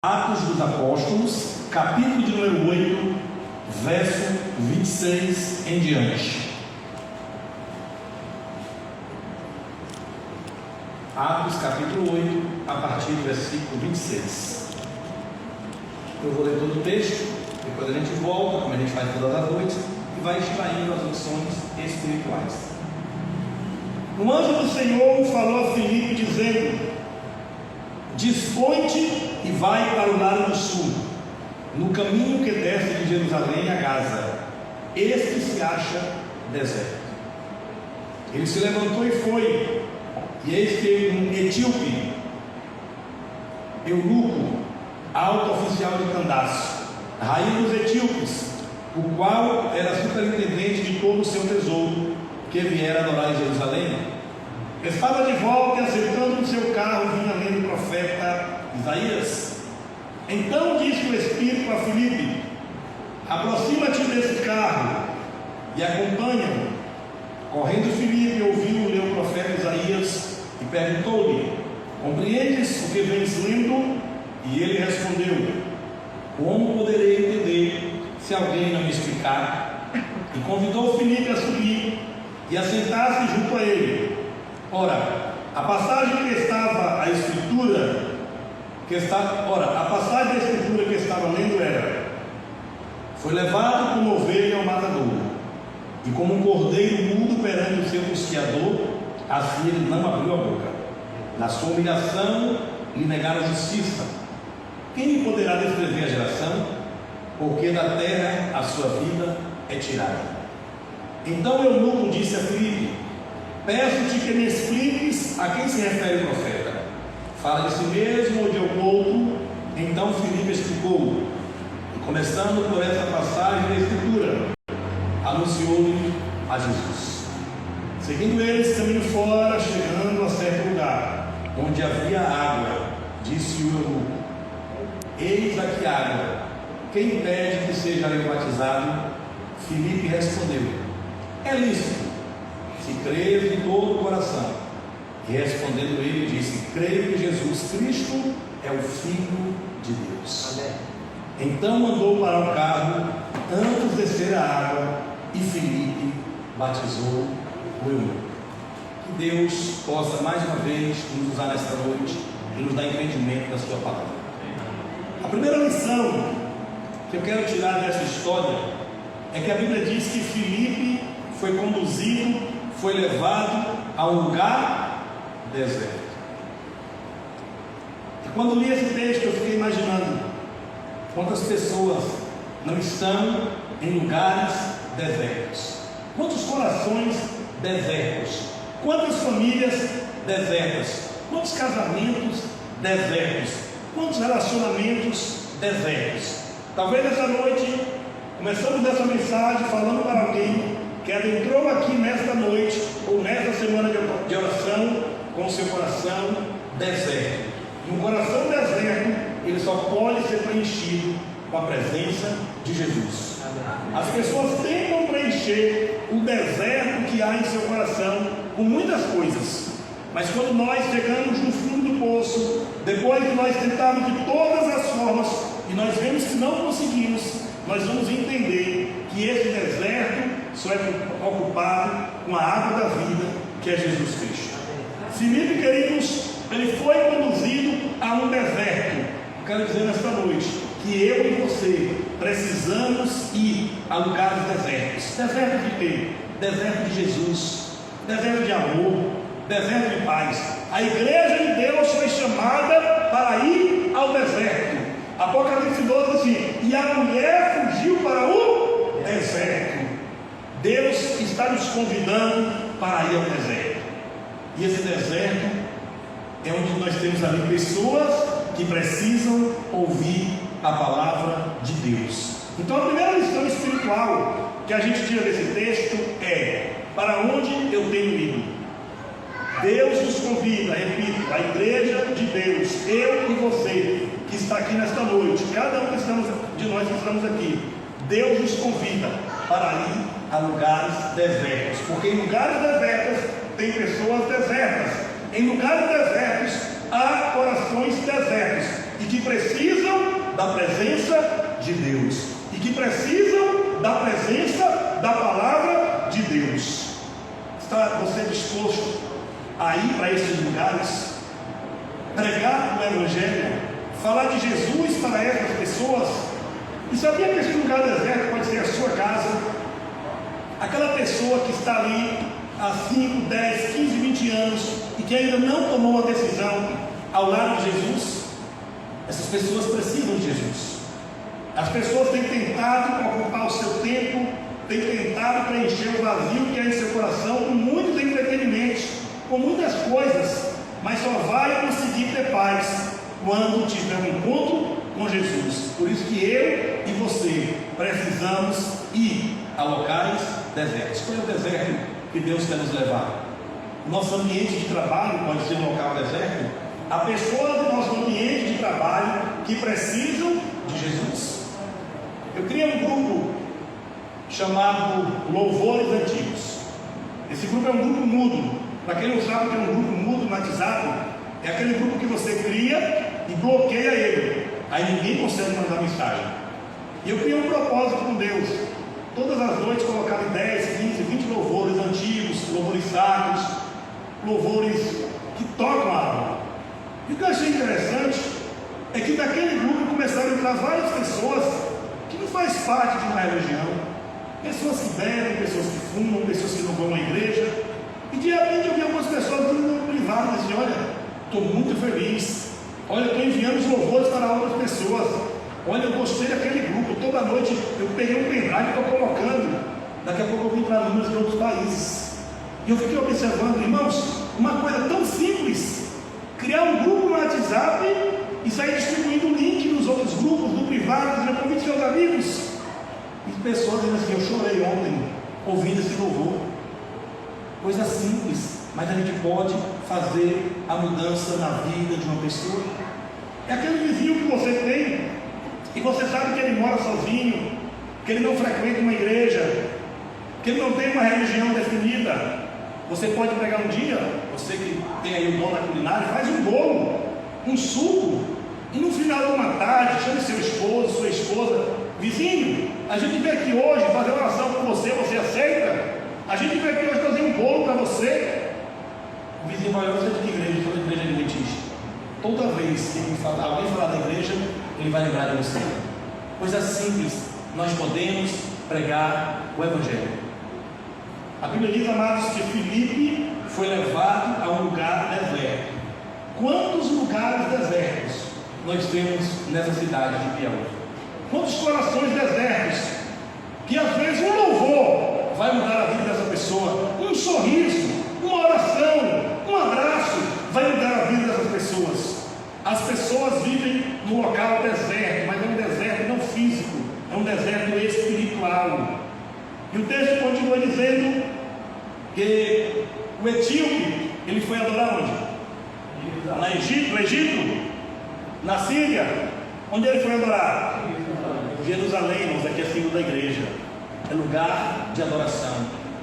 Atos dos Apóstolos, capítulo de número 8, verso 26 em diante. Atos capítulo 8, a partir do versículo 26. Eu vou ler todo o texto, depois a gente volta, como a gente faz todas as noites, e vai extraindo as lições espirituais. Um anjo do Senhor falou a Filipe, dizendo: dispõe-te e vai para o lado do sul, no caminho que desce de Jerusalém a Gaza. Este se acha deserto. Ele se levantou e foi, e eis que um etíope, eunuco, alto oficial de Candace, rainha dos etíopes, o qual era superintendente de todo o seu tesouro, que viera adorar em Jerusalém, estava de volta e, assentando no seu carro, vinha lendo o profeta Isaías. Então disse o Espírito a Filipe: aproxima-te desse carro e acompanha-o. Correndo Filipe, ouviu ler o profeta Isaías e perguntou-lhe: compreendes o que vens lendo? E ele respondeu: como poderei entender se alguém não me explicar? E convidou Filipe a subir e a sentar-se junto a ele. Ora, a passagem da escritura que estava lendo era: foi levado como ovelha ao matadouro, e como um cordeiro mudo perante o seu tosquiador, assim ele não abriu a boca. Na sua humilhação lhe negaram justiça. Quem lhe poderá descrever a geração? Porque da terra a sua vida é tirada. Então o eunuco disse a Filipe: peço-te que me expliques a quem se refere o profeta. Fala de si mesmo ou de algum outro? Então Filipe explicou, e começando por essa passagem da Escritura, anunciou-lhe a Jesus. Seguindo eles, caminho fora, chegando a certo lugar, onde havia água, disse o eunuco: eis aqui água, quem pede que seja eu batizado? Filipe respondeu: é lícito, se crês de todo o coração. E respondendo ele, disse: creio que Jesus Cristo é o Filho de Deus. Amém. Então mandou para o carro, antes descer a água, e Filipe batizou o eunuco. Que Deus possa mais uma vez nos usar nesta noite e nos dar entendimento da sua palavra. A primeira lição que eu quero tirar dessa história é que a Bíblia diz que Filipe foi conduzido, foi levado a um lugar deserto. E quando li esse texto, eu fiquei imaginando quantas pessoas não estão em lugares desertos, quantos corações desertos, quantas famílias desertas, quantos casamentos desertos, quantos relacionamentos desertos. Talvez essa noite começamos essa mensagem falando para alguém que adentrou aqui nesta noite ou nesta semana de oração com seu coração deserto. E um coração deserto, ele só pode ser preenchido com a presença de Jesus. As pessoas tentam preencher o deserto que há em seu coração com muitas coisas, mas quando nós chegamos no fundo do poço, depois de nós tentarmos de todas as formas e nós vemos que não conseguimos, nós vamos entender que esse deserto só é ocupado com a água da vida, que é Jesus Cristo. Filipe, queridos, ele foi conduzido a um deserto. Eu quero dizer nesta noite que eu e você precisamos ir a lugares desertos. Deserto de quê? Deserto de Jesus, deserto de amor, deserto de paz. A igreja de Deus foi chamada para ir ao deserto. Apocalipse 12 diz assim: e a mulher fugiu para o deserto. Deus está nos convidando para ir ao deserto. E esse deserto é onde nós temos ali pessoas que precisam ouvir a palavra de Deus. Então a primeira lição espiritual que a gente tira desse texto é: para onde eu tenho ido? Deus nos convida, repito, a igreja de Deus, eu e você que está aqui nesta noite, cada um de nós que estamos aqui, Deus nos convida para ir a lugares desertos, porque em lugares desertos tem pessoas desertas, em lugares desertos há corações desertos e que precisam da presença de Deus e que precisam da presença da palavra de Deus. Está você disposto a ir para esses lugares, pregar o Evangelho, falar de Jesus para essas pessoas? E sabia que esse lugar deserto pode ser a sua casa? Aquela pessoa que está ali há 5, 10, 15, 20 anos e que ainda não tomou a decisão ao lado de Jesus. Essas pessoas precisam de Jesus. As pessoas têm tentado ocupar o seu tempo, têm tentado preencher o vazio que há em seu coração com muitos entretenimentos, com muitas coisas, mas só vai conseguir ter paz quando tiver um encontro com Jesus. Por isso que eu e você precisamos ir a locais desertos. Qual é o deserto que Deus quer nos levar? O nosso ambiente de trabalho pode ser um local deserto. Há pessoas do nosso ambiente de trabalho que precisam de Jesus. Eu criei um grupo chamado Louvores Antigos. Esse grupo é um grupo mudo. Para quem não sabe, tem um grupo mudo no WhatsApp. É aquele grupo que você cria e bloqueia ele. Aí ninguém consegue mandar mensagem. E eu criei um propósito com Deus. Todas as noites colocava 10, 15, 20 louvores antigos, louvores sacros, louvores que tocam a alma. E o que eu achei interessante é que daquele grupo começaram a entrar várias pessoas que não faz parte de uma religião, pessoas que bebem, pessoas que fumam, pessoas que não vão à igreja. E de repente eu vi algumas pessoas no privado e dizem: olha, estou muito feliz, olha, estou enviando os louvores para outras pessoas, olha, eu gostei daquele grupo, toda noite eu peguei um pendrive e estou colocando, daqui a pouco eu vim para números de outros países. E eu fiquei observando, irmãos, uma coisa tão simples, criar um grupo no WhatsApp e sair distribuindo o link nos outros grupos, do privado, dizendo: convide seus amigos. E pessoas dizem assim: eu chorei ontem ouvindo esse louvor. Coisa simples, mas a gente pode fazer a mudança na vida de uma pessoa. É aquele vizinho que você tem e você sabe que ele mora sozinho, que ele não frequenta uma igreja, que ele não tem uma religião definida. Você pode pegar um dia, você que tem aí o dom da culinária, faz um bolo, um suco, e no final de uma tarde chame seu esposo, sua esposa: vizinho, a gente veio aqui hoje fazer uma oração com você, você aceita? A gente veio aqui hoje fazer um bolo para você. O vizinho vai olhar: você é de que igreja? Eu sou da igreja adventista. Toda vez que alguém falar da igreja, ele vai lembrar de você. Coisa simples, nós podemos pregar o Evangelho. A Bíblia diz, amados, que Filipe foi levado a um lugar deserto. Quantos lugares desertos nós temos nessa cidade de Piauí? Quantos corações desertos, que às vezes um louvor vai mudar a vida dessa pessoa, um sorriso, uma oração, um abraço vai mudar a vida dessas pessoas. As pessoas vivem num local deserto, mas é um deserto não físico, é um deserto espiritual. E o texto continua dizendo que o etíope, ele foi adorar onde? No Egito? Na Síria? Onde ele foi adorar? Jerusalém, irmãos, aqui é símbolo da igreja, é lugar de adoração.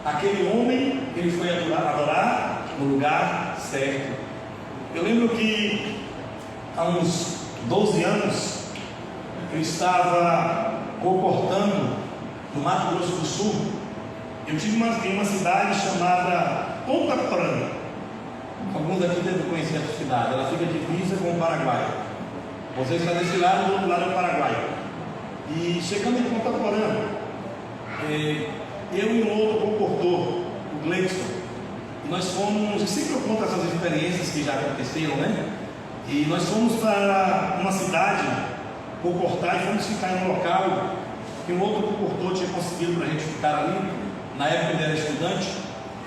Aquele homem, ele foi adorar no lugar certo. Eu lembro que há uns 12 anos eu estava comportando no Mato Grosso do Sul. Eu tive uma cidade chamada Ponta Porã. Alguns aqui devem conhecer essa cidade. Ela fica divisa com o Paraguai. Você está desse lado, do outro lado é o Paraguai. E chegando em Ponta Porã, eu e um outro comportor, o Gleison, nós fomos, eu sempre eu conto essas experiências que já aconteceram, né? E nós fomos para uma cidade comportar e fomos ficar em um local que um outro comportor tinha conseguido para a gente ficar ali. Na época ele era estudante.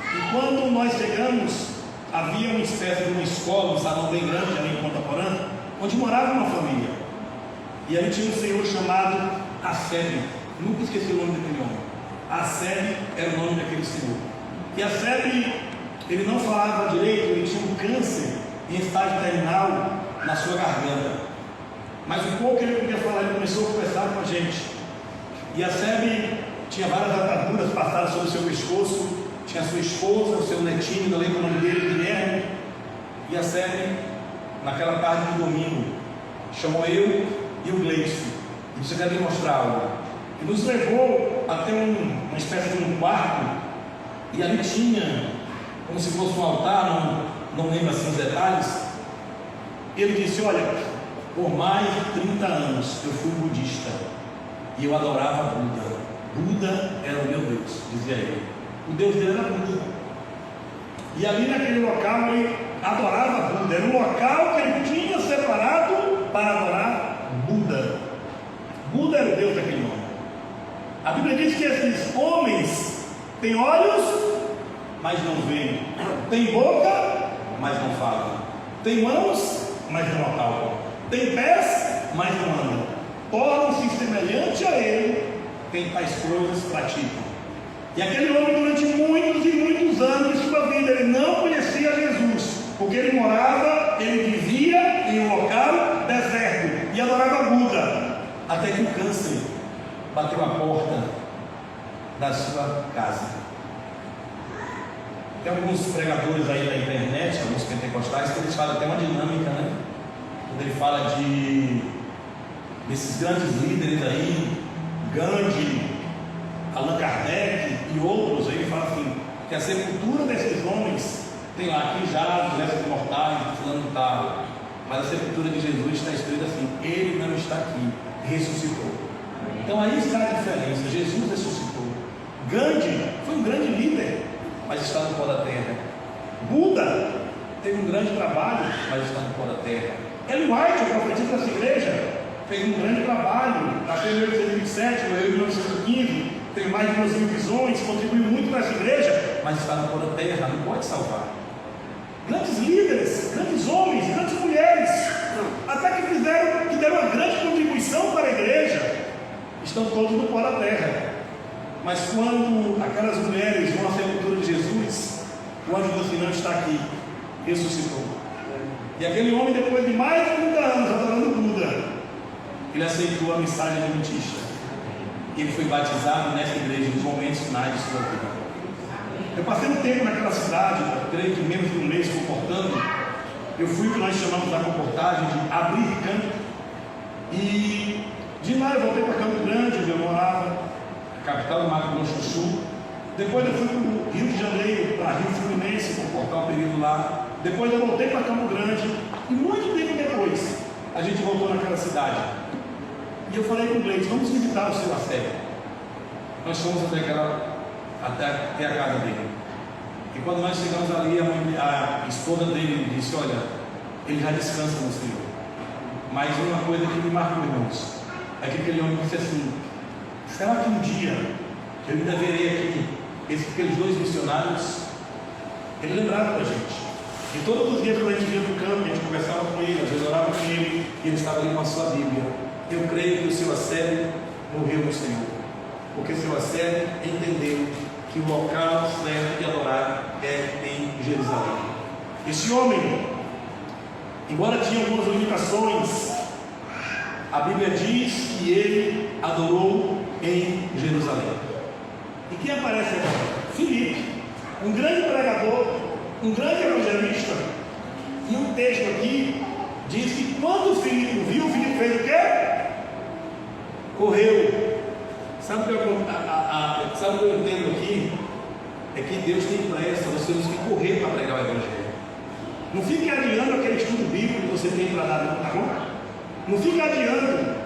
E quando nós chegamos, havia uma espécie de uma escola, um salão bem grande ali em Ponta Porã, onde morava uma família. E ali tinha um senhor chamado Asseb. Nunca esqueci o nome daquele homem. Asseb era o nome daquele senhor. E Asseb, ele não falava direito, ele tinha um câncer em estágio terminal na sua garganta. Mas o pouco que ele podia falar, ele começou a conversar com a gente. E Asseb tinha várias ataduras passadas sobre o seu pescoço, tinha a sua esposa, o seu netinho, eu lembro o nome dele, Guilherme. E Asseb, naquela tarde de domingo, chamou eu e o Gleison. E disse: eu quero lhe mostrar algo. E nos levou até uma espécie de um quarto, e ali tinha, como se fosse um altar, não lembro assim os detalhes. Ele disse: olha, por mais de 30 anos eu fui budista e eu adorava Buda. Buda era o meu Deus, dizia ele. O Deus dele era Buda. E ali naquele local ele adorava Buda. Era um local que ele tinha separado para adorar Buda. Buda era o Deus daquele homem. A Bíblia diz que esses homens têm olhos, mas não veem. Têm boca, mas não falam. Têm mãos, mas não apalpam. Têm pés, mas não andam. Tornam-se semelhantes a ele, quem tais coisas praticam. E aquele homem, durante muitos e muitos anos de sua vida, ele não conhecia Jesus, porque ele morava, ele vivia em um local deserto e adorava Buda, até que o câncer bateu a porta da sua casa. Tem alguns pregadores aí na internet, alguns pentecostais, que eles falam até uma dinâmica, né? Quando ele fala desses grandes líderes aí, Gandhi, Allan Kardec e outros, aí ele fala assim, que a sepultura desses homens tem lá, aqui já os restos mortais, fulano tal, mas a sepultura de Jesus está escrita assim: ele não está aqui, ressuscitou. Então aí está a diferença. Jesus ressuscitou. Gandhi foi um grande líder, mas está no pó da terra. Buda teve um grande trabalho, mas está no pó da terra. Ellen White, o profetista dessa igreja, fez um grande trabalho, nasceu em 1827, morreu em 1915, teve mais de 2.000 visões, contribuiu muito para essa igreja, mas está no pó da terra, não pode salvar. Grandes líderes, grandes homens, grandes mulheres, até que deram uma grande contribuição para a igreja, estão todos no pó da terra. Mas quando aquelas mulheres vão à sepultura de Jesus, o anjo do Senhor está aqui, ressuscitou. E aquele homem, depois de mais de 30 anos adorando Buda, ele aceitou a mensagem adventista. Ele foi batizado nessa igreja nos momentos finais de sua vida. Eu passei um tempo naquela cidade, creio que menos de um mês comportando. Eu fui o que nós chamamos da comportagem de abrir campo. E de lá eu voltei para Campo Grande, onde eu morava, a capital do Mato Grosso do Sul. Depois eu fui para o Rio de Janeiro, para Rio Fluminense, comportar um período lá. Depois eu voltei para Campo Grande. E muito tempo depois, a gente voltou naquela cidade. E eu falei com o Gleison: vamos visitar o seu Lacerda. Nós fomos até a casa dele. E quando nós chegamos ali, a esposa dele disse: olha, ele já descansa no Senhor. Mas uma coisa que me marcou, irmãos, é que aquele homem disse assim: será que um dia eu ainda verei aqui aqueles dois missionários? Ele lembrava para a gente. E todos os dias quando a gente vinha para o campo, a gente conversava com ele, às vezes orava com ele, e ele estava ali com a sua Bíblia. Eu creio que o seu Assédio morreu no Senhor, porque o seu Assédio entendeu que o local certo de adorar é em Jerusalém. Esse homem, embora tinha algumas limitações, a Bíblia diz que ele adorou em Jerusalém. E quem aparece agora? Filipe, um grande pregador, um grande evangelista. E um texto aqui diz que quando Filipe viu, Filipe fez o quê? Correu. Sabe o que eu entendo aqui? É que Deus tem pressa, nós temos que correr para pregar o Evangelho. Não fique adiando aquele estudo bíblico que você tem para dar, não, tá bom? Não fique adiando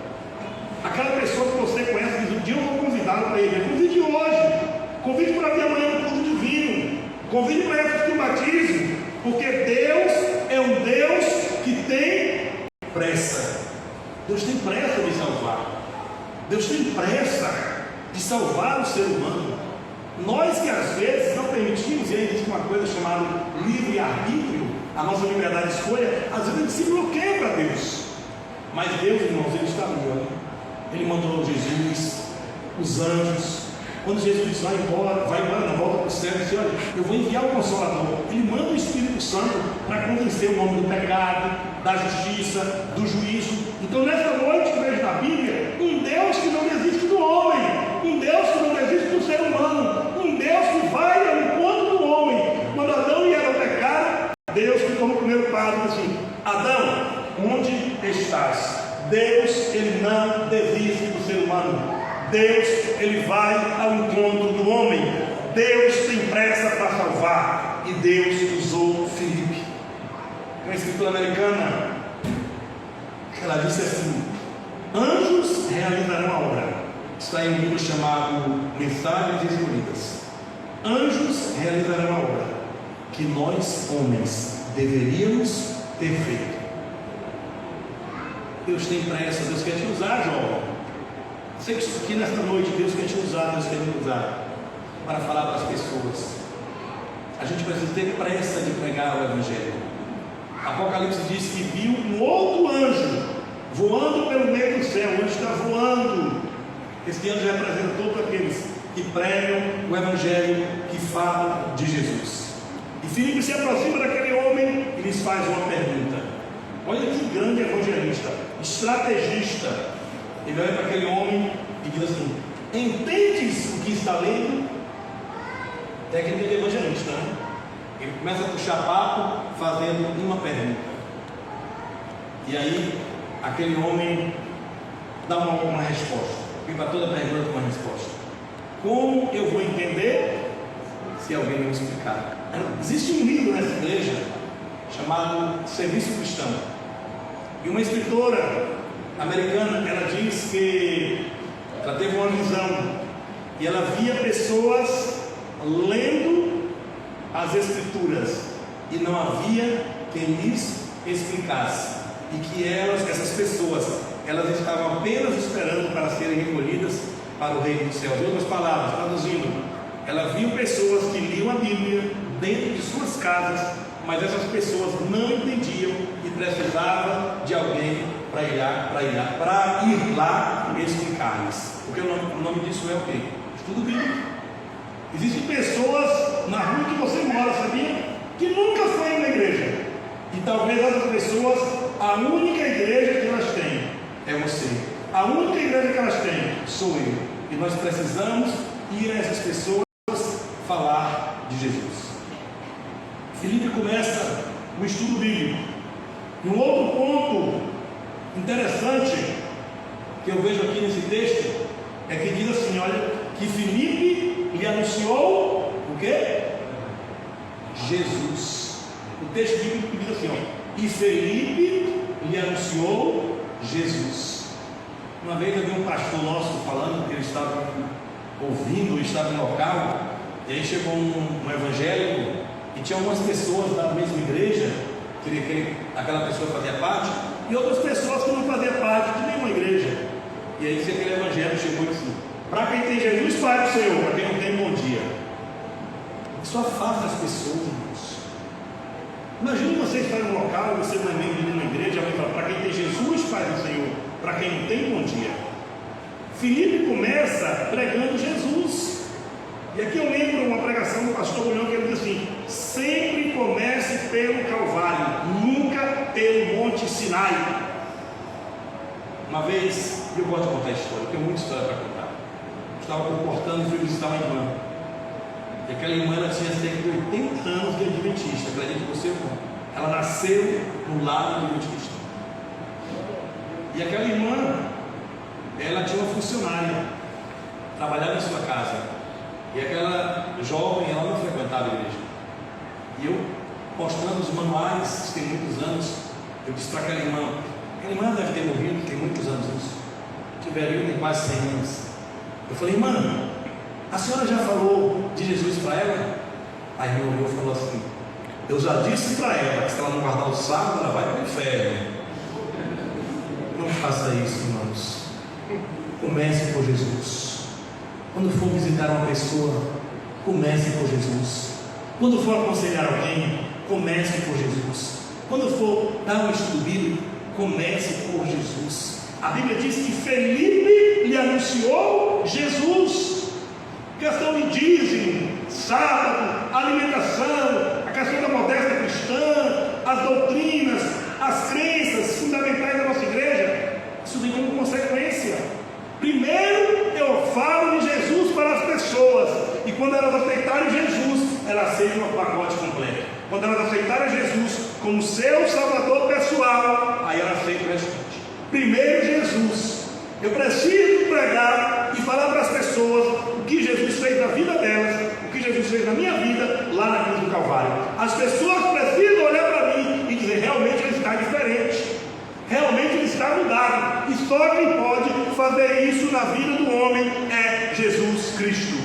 aquela pessoa que você conhece, diz: um dia eu vou convidá-lo para ele. Convide hoje, convide para vir amanhã no culto divino, convide para ir para o batismo, porque Deus é um Deus que tem pressa. Deus tem pressa de salvar. Deus tem pressa de salvar o ser humano. Nós que às vezes não permitimos, e aí existe uma coisa chamada livre-arbítrio, a nossa liberdade de escolha, às vezes a gente se bloqueia para Deus. Mas Deus, irmãos, Ele está ali, ó. Ele mandou Jesus, os anjos. Quando Jesus disse: vai embora, não, volta para o céu, ele disse: olha, eu vou enviar o Consolador. Ele manda o Espírito Santo para convencer o homem do pecado, da justiça, do juízo. Então nesta noite eu vejo na Bíblia um Deus que não desiste do homem, um Deus que não desiste do ser humano, um Deus que vai ao encontro do homem. Quando Adão e Eva pecaram, Deus que como primeiro passo assim: Adão, onde estás? Deus, ele não desiste do ser humano. Deus, ele vai ao encontro do homem. Deus tem pressa para salvar. E Deus usou Filipe. Uma escritura americana, ela disse assim: anjos realizarão a obra. Está em um livro chamado Mensagens Escolhidas. Anjos realizarão a obra que nós, homens, deveríamos ter feito. Deus tem pressa, Deus quer te usar, jovem. Sei que aqui nesta noite Deus quer te usar, Deus quer te usar para falar para as pessoas. A gente precisa ter pressa de pregar o Evangelho. Apocalipse diz que viu um outro anjo voando pelo meio do céu. O anjo está voando. Esse anjo representa todos aqueles que pregam o Evangelho, que falam de Jesus. E Filipe se aproxima daquele homem e lhes faz uma pergunta. Olha que grande evangelista, estrategista. Ele olha para aquele homem e diz assim: entendes o que está lendo? Técnica de evangelista, né? Ele começa a puxar papo fazendo uma pergunta. E aí aquele homem dá uma resposta. Vem para toda pergunta com uma resposta. Como eu vou entender se alguém me explicar? Existe um livro nessa igreja chamado Serviço Cristão. E uma escritora americana, ela diz que ela teve uma visão e ela via pessoas lendo as escrituras e não havia quem lhes explicasse, e que essas pessoas, elas estavam apenas esperando para serem recolhidas para o reino dos céus. Em outras palavras, traduzindo, ela viu pessoas que liam a Bíblia dentro de suas casas, mas essas pessoas não entendiam e precisavam de alguém para ir lá explicar-lhes. Porque o nome disso é o quê? Estudo bíblico. Existem pessoas na rua que você mora, sabia? Que nunca foi na igreja. E talvez essas pessoas, a única igreja que elas têm é você. A única igreja que elas têm sou eu. E nós precisamos ir a essas pessoas falar de Jesus. Filipe começa o estudo bíblico. E um outro ponto interessante que eu vejo aqui nesse texto é que diz assim: olha, que Filipe lhe anunciou o quê? Jesus. O texto bíblico diz assim: ó, e Filipe lhe anunciou Jesus. Uma vez eu vi um pastor nosso falando que ele estava ouvindo, estava em local, e aí chegou um evangélico, e tinha algumas pessoas da mesma igreja, aquela pessoa fazia parte, e outras pessoas que não faziam parte de nenhuma igreja. E aí aquele evangélico chegou e disse: para quem tem Jesus, Pai do Senhor, para quem não tem, bom dia. Isso afasta as pessoas, irmãos. Imagine você estar em um local, você não é membro de uma igreja, alguém fala: para quem tem Jesus, Pai do Senhor, para quem não tem, bom dia. Filipe começa pregando Jesus. E aqui eu lembro uma pregação do pastor Bulhão, que ele diz assim: sempre comece pelo Calvário, nunca pelo Monte Sinai. Uma vez, eu gosto de contar a história, eu tenho muita história para contar. Eu estava comportando e fui visitar uma irmã. E aquela irmã, ela tinha cerca de 80 anos de adventista. Acredite você, irmão. Ela nasceu no lar do adventista. E aquela irmã, ela tinha uma funcionária, trabalhava em sua casa. E aquela jovem, ela não frequentava a igreja. E eu, mostrando os manuais, tem muitos anos, eu disse para aquela irmã deve ter morrido, tem muitos anos isso. Tiveram tem quase 100 anos. Eu falei: irmã, a senhora já falou de Jesus para ela? A irmã olhou e falou assim: eu já disse para ela que se ela não guardar o sábado, ela vai para o inferno. Não faça isso, irmãos. Comece por Jesus. Quando for visitar uma pessoa, comece por Jesus. Quando for aconselhar alguém, comece por Jesus. Quando for dar um estudo bíblico, comece por Jesus. A Bíblia diz que Filipe lhe anunciou Jesus. Questão de dízimo, sábado, alimentação, a questão da modéstia cristã, as doutrinas, as crenças fundamentais da nossa igreja, isso vem como consequência. Primeiro eu falo de Jesus para as pessoas, e quando elas aceitarem Jesus, elas aceitam o pacote completo. Quando elas aceitarem Jesus como seu salvador pessoal, aí elas aceitam o restante. Primeiro Jesus. Eu preciso pregar e falar para as pessoas o que Jesus fez na vida delas, o que Jesus fez na minha vida, lá na cruz do Calvário. As pessoas precisam olhar para mim e dizer: realmente ele está diferente, realmente ele está mudado. E só quem pode fazer isso na vida do homem é Jesus Cristo.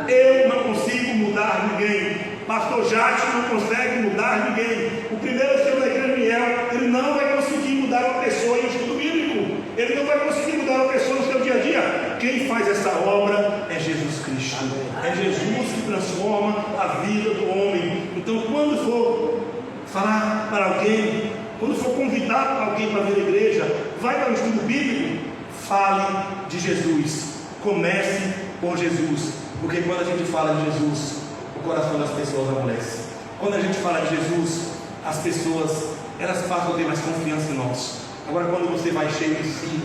Eu não consigo mudar ninguém. Pastor Jacques não consegue mudar ninguém. O primeiro senhor da igreja Miel, ele não vai conseguir mudar uma pessoa em estudo bíblico. Ele não vai conseguir mudar uma pessoa no seu dia a dia. Quem faz essa obra é Jesus Cristo. É Jesus que transforma a vida do homem. Então, quando for falar para alguém, quando for convidar alguém para vir à igreja, vai para o estudo bíblico, fale de Jesus. Comece por Jesus. Porque quando a gente fala de Jesus, o coração das pessoas amolece. Quando a gente fala de Jesus, as pessoas, elas passam a ter mais confiança em nós. Agora, quando você vai cheio de si,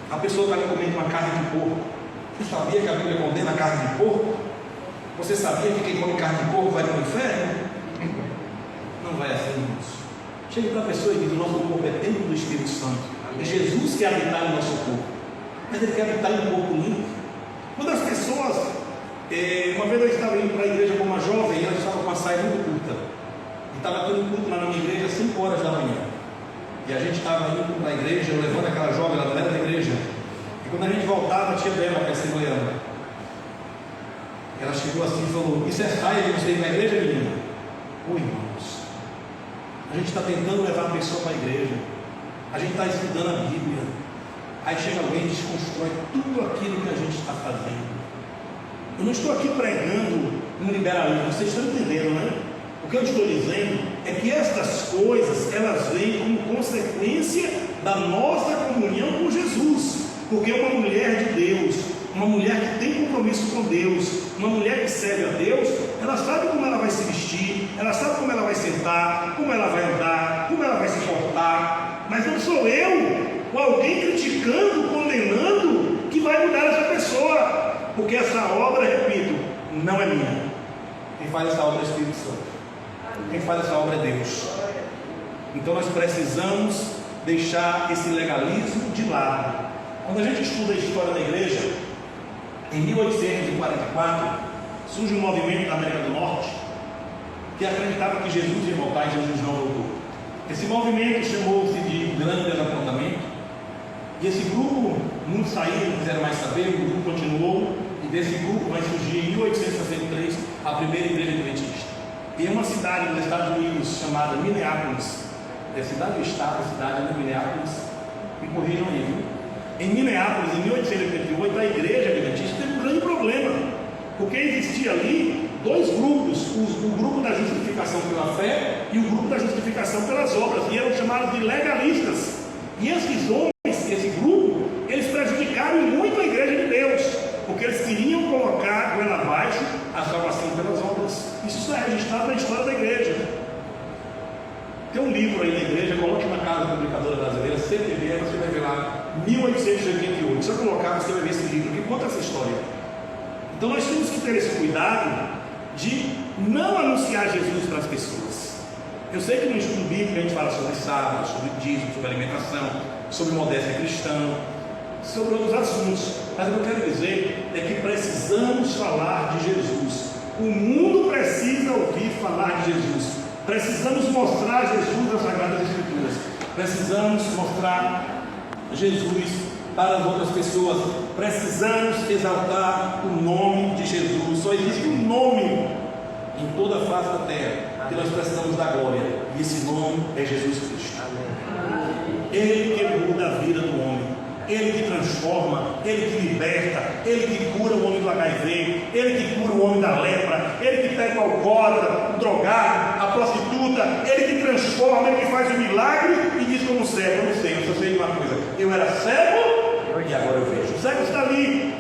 a pessoa está comendo uma carne de porco. Você sabia que a Bíblia condena a carne de porco? Você sabia que quem come carne de porco vai para o inferno? Não vai assim, irmãos. Chega para a pessoa e diz: o nosso corpo é templo do Espírito Santo. É Jesus que habita no nosso corpo. Mas ele quer habitar em um corpo limpo. Quando as pessoas... uma vez eu estava indo para a igreja com uma jovem, e ela estava com uma saia muito curta. E estava tendo culto lá na minha igreja às 5 horas da manhã. E a gente estava indo para a igreja, eu levando aquela jovem, ela não era da igreja. E quando a gente voltava, tinha dela, que é assembleana. Ela chegou assim e falou: isso é saia de você ir para a igreja, menina? Oi, irmãos. A gente está tentando levar a pessoa para a igreja. A gente está estudando a Bíblia. Aí chega alguém e desconstrói tudo aquilo que a gente está fazendo. Eu não estou aqui pregando um liberalismo, vocês estão entendendo, né? O que eu estou dizendo é que estas coisas, elas vêm como consequência da nossa comunhão com Jesus. Porque uma mulher de Deus, uma mulher que tem compromisso com Deus, uma mulher que serve a Deus, ela sabe como ela vai se vestir, ela sabe como ela vai sentar, como ela vai andar, como ela vai se portar. Mas não sou eu, ou alguém criticando, condenando, que vai mudar essa pessoa. Porque essa obra, repito, não é minha. Quem faz essa obra é o Espírito Santo. Quem faz essa obra é Deus. Então nós precisamos deixar esse legalismo de lado. Quando a gente estuda a história da igreja, em 1844, surge um movimento da América do Norte que acreditava que Jesus ia voltar e Jesus não voltou. Esse movimento chamou-se de Grande Desapontamento. E esse grupo, muitos saíram, não quiseram mais saber, o grupo continuou, e desse grupo vai surgir em 1863 a primeira igreja adventista. E é uma cidade nos Estados Unidos chamada Minneapolis. É cidade ou estado, a cidade de Minneapolis, me corrijam aí, viu? Em Minneapolis, em 1888, a igreja adventista teve um grande problema, porque existia ali dois grupos, o grupo da justificação pela fé e o grupo da justificação pelas obras, e eram chamados de legalistas. E esses homens, esse grupo, eles prejudicaram muito a igreja de Deus, porque eles queriam colocar goela abaixo a salvação pelas obras. Isso está registrado na história da igreja. Tem um livro aí na igreja, coloque na casa da publicadora brasileira, CPB, você vai ver lá, 1888. Se eu colocar, você vai ver esse livro que conta essa história. Então nós temos que ter esse cuidado de não anunciar Jesus para as pessoas. Eu sei que no estudo bíblico a gente fala sobre sábado, sobre dízimo, sobre alimentação, sobre modéstia cristã, sobre outros assuntos, mas o que eu quero dizer é que precisamos falar de Jesus. O mundo precisa ouvir falar de Jesus. Precisamos mostrar Jesus nas Sagradas Escrituras. Precisamos mostrar Jesus para as outras pessoas. Precisamos exaltar o nome de Jesus. Só existe um nome em toda a face da terra que nós precisamos da glória, e esse nome é Jesus Cristo. Ele que muda a vida do homem, Ele que transforma, Ele que liberta, Ele que cura o homem do HIV, Ele que cura o homem da lepra, Ele que pega o alcoólatra, o drogado, a prostituta, Ele que transforma, Ele que faz o milagre e diz como cego: eu não sei, eu só sei de uma coisa, eu era cego e agora eu vejo. O cego está ali,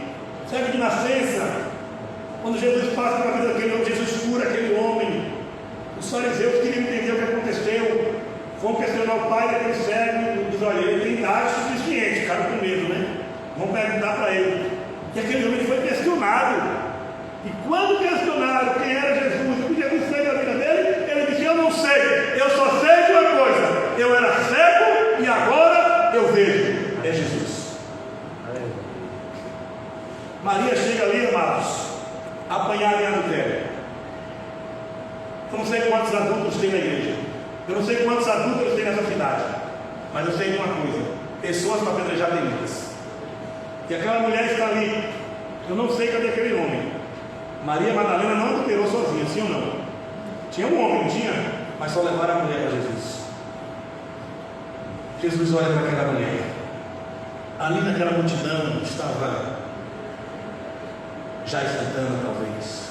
cego de nascença. Quando Jesus passa pela vida daquele homem, Jesus cura aquele homem. Os fariseus queriam entender o que aconteceu. Vão questionar o pai daquele cego, diz: olha, ele tem idade suficiente, ficaram com medo, né? Vão perguntar para ele. E aquele homem foi questionado. E quando questionaram quem era Jesus, o que Jesus fez na vida dele, ele disse: eu não sei, eu só sei de uma coisa, eu era cego e agora eu vejo, é Jesus. Maria chega ali, amados, apanhada em adultério. Eu não sei quantos adultos tem na igreja, eu não sei quantos adultos tem nessa cidade, mas eu sei de uma coisa: pessoas para apedrejar tem muitas. E aquela mulher está ali, eu não sei cadê aquele homem. Maria Madalena não adulterou sozinha, sim ou não? Tinha um homem, não tinha? Mas só levaram a mulher para Jesus. Jesus olha para aquela mulher. Ali naquela multidão estava Jair Santana, talvez.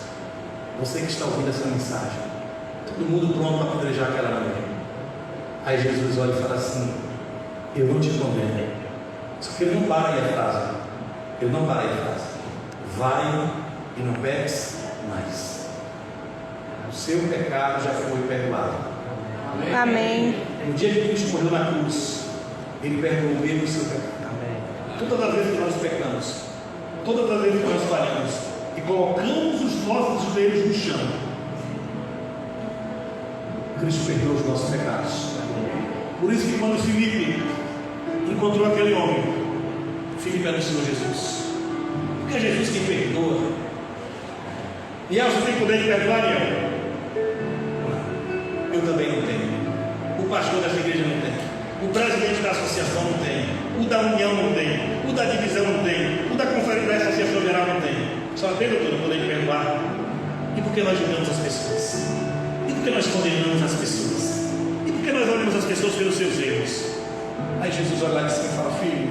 Você que está ouvindo essa mensagem. Todo mundo pronto para apedrejar aquela mulher. Aí Jesus olha e fala assim: eu não te condeno. Só que ele não para aí a frase. Ele não para aí a frase. Vai e não peques mais. O seu pecado já foi perdoado. Amém. No dia que Cristo morreu na cruz, Ele perdoou o meu e o seu pecado. Todas as vezes que nós pecamos, todas as vezes que nós falhamos e colocamos os nossos joelhos no chão, Cristo perdoou os nossos pecados. Por isso que quando Filipe encontrou aquele homem, Filipe anunciou Jesus. Porque é Jesus quem perdoa. E você tem poder de perdoar, Ariel? Eu também não tenho. O pastor dessa igreja não tem. O presidente da associação não tem. O da união não tem. O da divisão não tem. O da conferência da associação geral não tem. Só tem, doutor, o poder de perdoar. E por que nós julgamos as pessoas? E por que nós condenamos as pessoas? E por que nós olhamos as pessoas pelos seus erros? Aí Jesus olha lá de cima e fala: filho,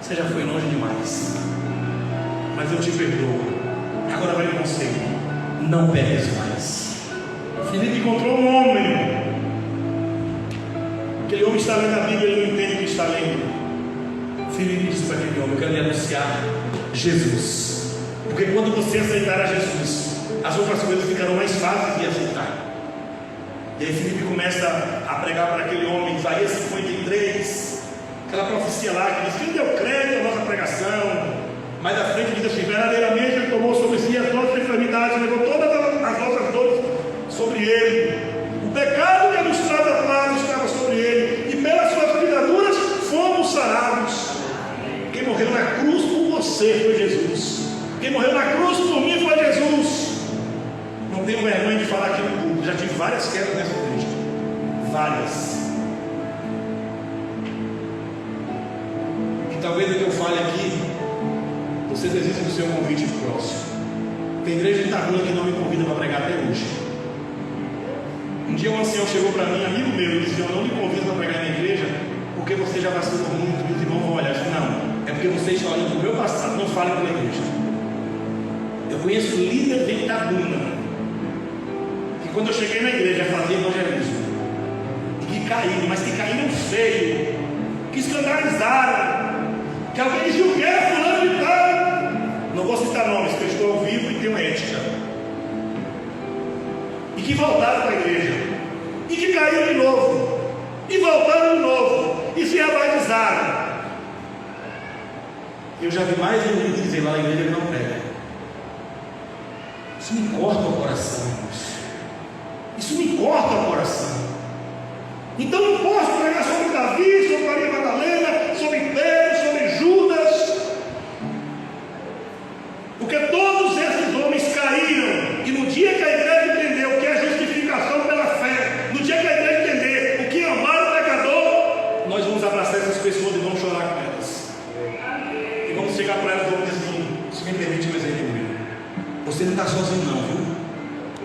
você já foi longe demais, mas eu te perdoo. Agora vai no conselho: não peques mais. Filipe encontrou um homem. Aquele homem está lendo a Bíblia, ele não entende o que está lendo. Filipe disse para aquele homem: eu quero lhe anunciar Jesus. Porque quando você aceitar a Jesus, as outras coisas ficarão mais fáceis de aceitar. E aí Filipe começa a pregar para aquele homem Isaías 53, aquela profecia lá que diz que ele deu crédito à nossa pregação. Mais à frente diz assim: verdadeiramente ele tomou sobre si as nossas enfermidades, levou todas as nossas dores sobre ele. O pecado que nos traz a paz estava sobre ele, e pelas suas ligaduras fomos sarados. Quem morreu na cruz por você foi Jesus. Quem morreu na cruz por mim foi Jesus. Não tenho vergonha de falar aqui no público. Já tive várias quedas nessa igreja. Várias. E talvez o que eu fale aqui, vocês desistem do seu convite próximo. Tem igreja de Itabuna que não me convida para pregar até hoje. Um dia um ancião chegou para mim, amigo meu, e disse: eu não lhe convido para pregar na igreja porque você já vacilou muito e os irmãos vão olhar. Eu disse: não, é porque você está olhando para o meu passado, não fale pela igreja. Eu conheço líder de Itabuna que quando eu cheguei na igreja fazia evangelismo e que caíram, mas que caíram feio, que escandalizaram, que alguém dizia: o que é fulano de tal? Não vou citar nomes, porque eu estou ao vivo e tenho ética. E que voltaram para a igreja, e que caíram de novo, e voltaram de novo, e se abatizaram. Eu já vi mais de um líder dizer lá na igreja que não prega. Isso me corta o coração, irmãos. Isso me corta o coração. Então não posso pregar sobre Davi, sobre Maria Madalena, sobre Pedro, sobre Judas, porque todos esses homens caíram. E no dia que a igreja entendeu o que é justificação pela fé, no dia que a igreja entender o que é amar o pecador, nós vamos abraçar essas pessoas e vamos chorar com elas. E vamos chegar para elas e vamos dizer assim: se me permite um exemplo meu, você não está sozinho não, viu?